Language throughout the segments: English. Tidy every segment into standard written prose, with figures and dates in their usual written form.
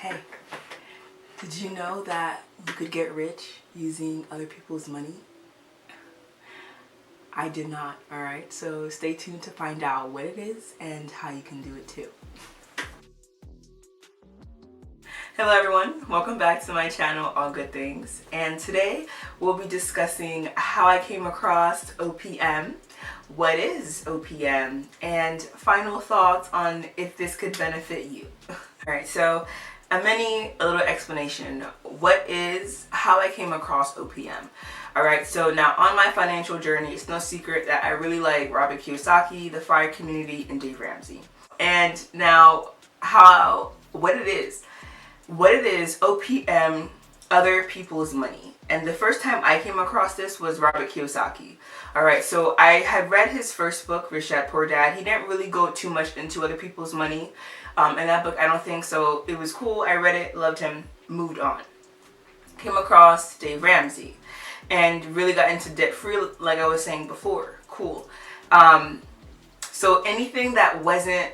Hey, did you know that you could get rich using other people's money? I did not, alright? So stay tuned to find out what it is and how you can do it too. Hello everyone, welcome back to my channel, All Good Things. And today we'll be discussing how I came across OPM, what is OPM, and final thoughts on if this could benefit you. Alright, so a little explanation. How I came across OPM. Alright, so now on my financial journey, it's no secret that I really like Robert Kiyosaki, the FIRE community, and Dave Ramsey. And now what it is, OPM, other people's money. And the first time I came across this was Robert Kiyosaki. Alright, so I had read his first book, Rich Dad Poor Dad. He didn't really go too much into other people's money in that book, I don't think. So it was cool. I read it, loved him, moved on. Came across Dave Ramsey and really got into debt free, like I was saying before. Cool. So anything that wasn't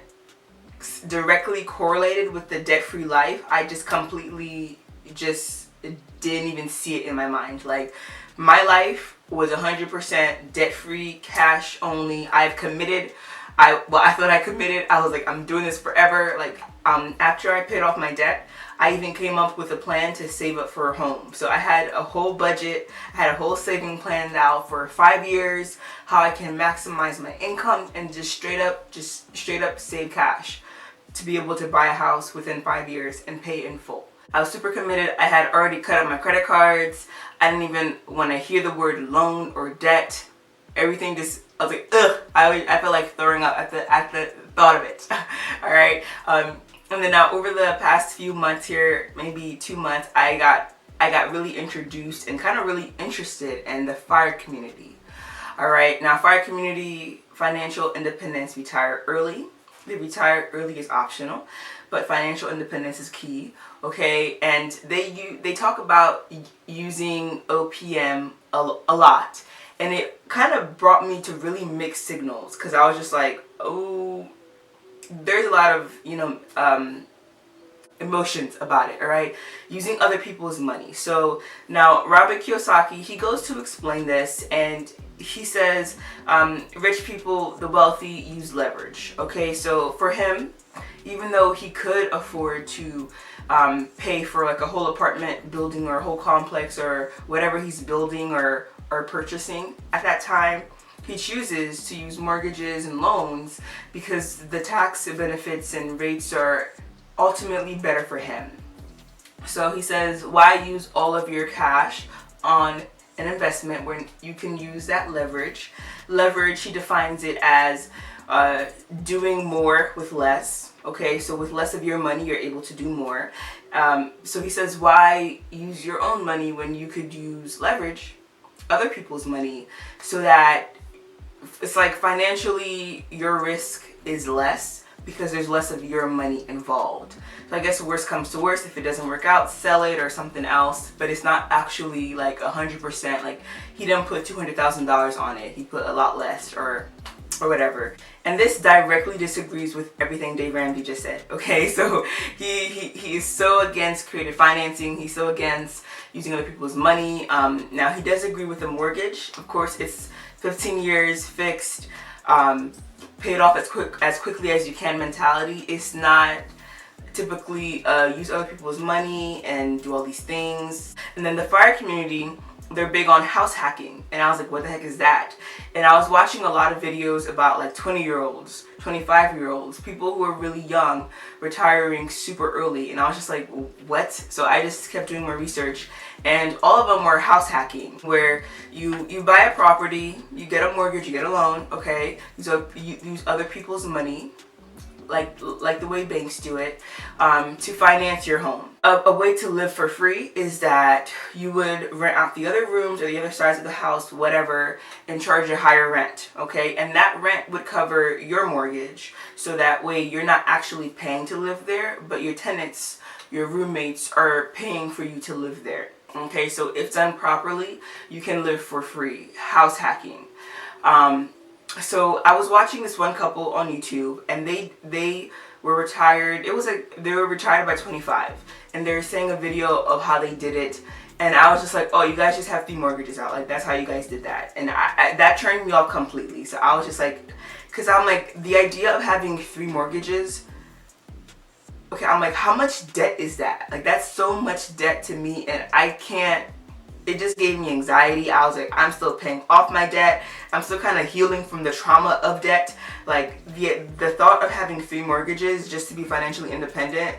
directly correlated with the debt-free life, I just completely didn't even see it in my mind. Like, my life was 100% debt-free, cash only. I've committed. I thought I committed. I was like, I'm doing this forever. Like, after I paid off my debt, I even came up with a plan to save up for a home. So I had a whole budget, I had a whole saving plan out for 5 years, how I can maximize my income and just straight up save cash to be able to buy a house within 5 years and pay in full. I was super committed. I had already cut out my credit cards. I didn't even want to hear the word loan or debt. Everything just, I was like, ugh. I feel like throwing up at the thought of it. All right. And then now over the past few months here, maybe 2 months, I got really introduced and kind of really interested in the FIRE community. All right. Now, FIRE community, financial independence, retire early. The retire early is optional, but financial independence is key. Okay, and they talk about using OPM a lot, and it kind of brought me to really mixed signals, because I was just like, oh, there's a lot of emotions about it. All right, using other people's money. So now Robert Kiyosaki, he goes to explain this, and he says rich people, the wealthy, use leverage. Okay, so for him, even though he could afford to pay for like a whole apartment building or a whole complex or whatever he's building or purchasing at that time, he chooses to use mortgages and loans because the tax benefits and rates are ultimately better for him. So he says, why use all of your cash on an investment when you can use that leverage? Leverage, he defines it as doing more with less. Okay, so with less of your money, you're able to do more. So he says, why use your own money when you could use leverage, other people's money, so that it's like financially your risk is less because there's less of your money involved. So I guess worst comes to worst, if it doesn't work out, sell it or something else, but it's not actually like 100%. Like, he didn't put $200,000 on it, he put a lot less or whatever. And this directly disagrees with everything Dave Ramsey just said. Okay, so he is so against creative financing. He's so against using other people's money. Now, he does agree with the mortgage. Of course, it's 15 years fixed, paid off as quickly as you can mentality. It's not typically use other people's money and do all these things. And then the FIRE community, they're big on house hacking, and I was like, what the heck is that? And I was watching a lot of videos about like 20-year-olds, 25-year-olds, people who are really young, retiring super early, and I was just like, what? So I just kept doing more research, and all of them were house hacking, where you buy a property, you get a mortgage, you get a loan, okay, so you use other people's money, like the way banks do it, to finance your home. A way to live for free is that you would rent out the other rooms or the other sides of the house, whatever, and charge a higher rent, okay? And that rent would cover your mortgage, so that way you're not actually paying to live there, but your tenants, your roommates, are paying for you to live there, okay? So if done properly, you can live for free. House hacking. So I was watching this one couple on YouTube, and they were retired. It was like they were retired by 25, and they're saying a video of how they did it. And I was just like, oh, you guys just have 3 mortgages out. Like, that's how you guys did that. And that turned me off completely. So I was just like, because I'm like, the idea of having 3 mortgages, okay, I'm like, how much debt is that? Like, that's so much debt to me, and I can't, it just gave me anxiety. I was like, I'm still paying off my debt. I'm still kind of healing from the trauma of debt. Like, the thought of having 3 mortgages just to be financially independent,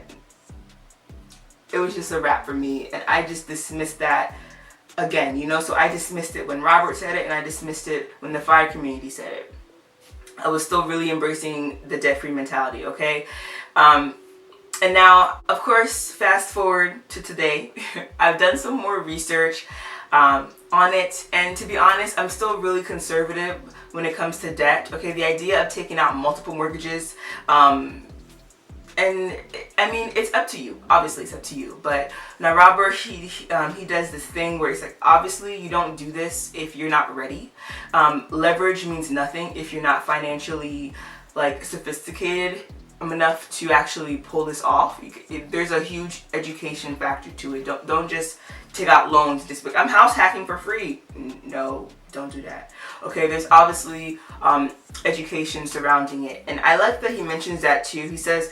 it was just a wrap for me, and I just dismissed that again, you know. So I dismissed it when Robert said it, and I dismissed it when the fire community said it. I was still really embracing the debt-free mentality, okay? And now, of course, fast forward to today, I've done some more research on it, and to be honest, I'm still really conservative when it comes to debt, okay? The idea of taking out multiple mortgages, and I mean, it's up to you. Obviously, it's up to you. But now Robert, he does this thing where it's like, obviously, you don't do this if you're not ready. Leverage means nothing if you're not financially like sophisticated enough to actually pull this off. There's a huge education factor to it. Don't just take out loans. Just like, I'm house hacking for free. No, don't do that. Okay, there's obviously education surrounding it, and I like that he mentions that too. He says,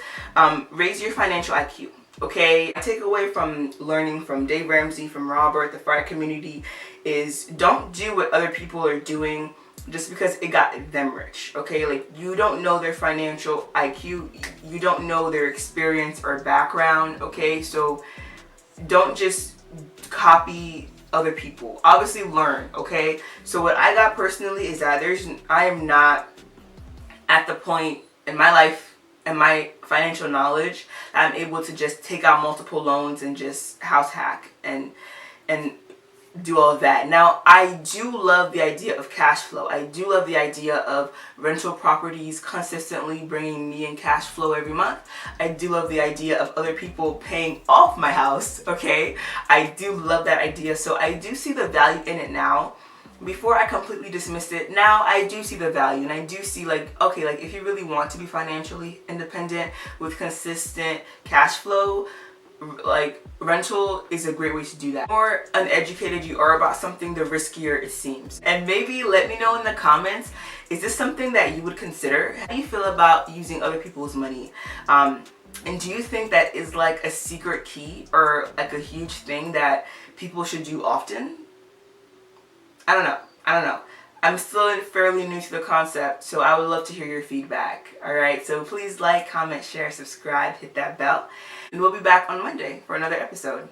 raise your financial IQ. Okay, I take away from learning from Dave Ramsey, from Robert, the fire community, is don't do what other people are doing just because it got them rich. Okay, like, you don't know their financial IQ, you don't know their experience or background. Okay, so don't just copy other people. Obviously learn. Okay, so what I got personally is that I am not at the point in my life and my financial knowledge that I'm able to just take out multiple loans and just house hack and do all of that. Now, I do love the idea of cash flow. I do love the idea of rental properties consistently bringing me in cash flow every month. I do love the idea of other people paying off my house, okay? I do love that idea. So I do see the value in it now. Before, I completely dismissed it. Now I do see the value, and I do see, like, okay, like, if you really want to be financially independent with consistent cash flow, like, rental is a great way to do that. The more uneducated you are about something, the riskier it seems. And maybe let me know in the comments, is this something that you would consider? How do you feel about using other people's money? And do you think that is like a secret key or like a huge thing that people should do often? I don't know. I'm still fairly new to the concept, so I would love to hear your feedback. Alright, so please like, comment, share, subscribe, hit that bell, and we'll be back on Monday for another episode.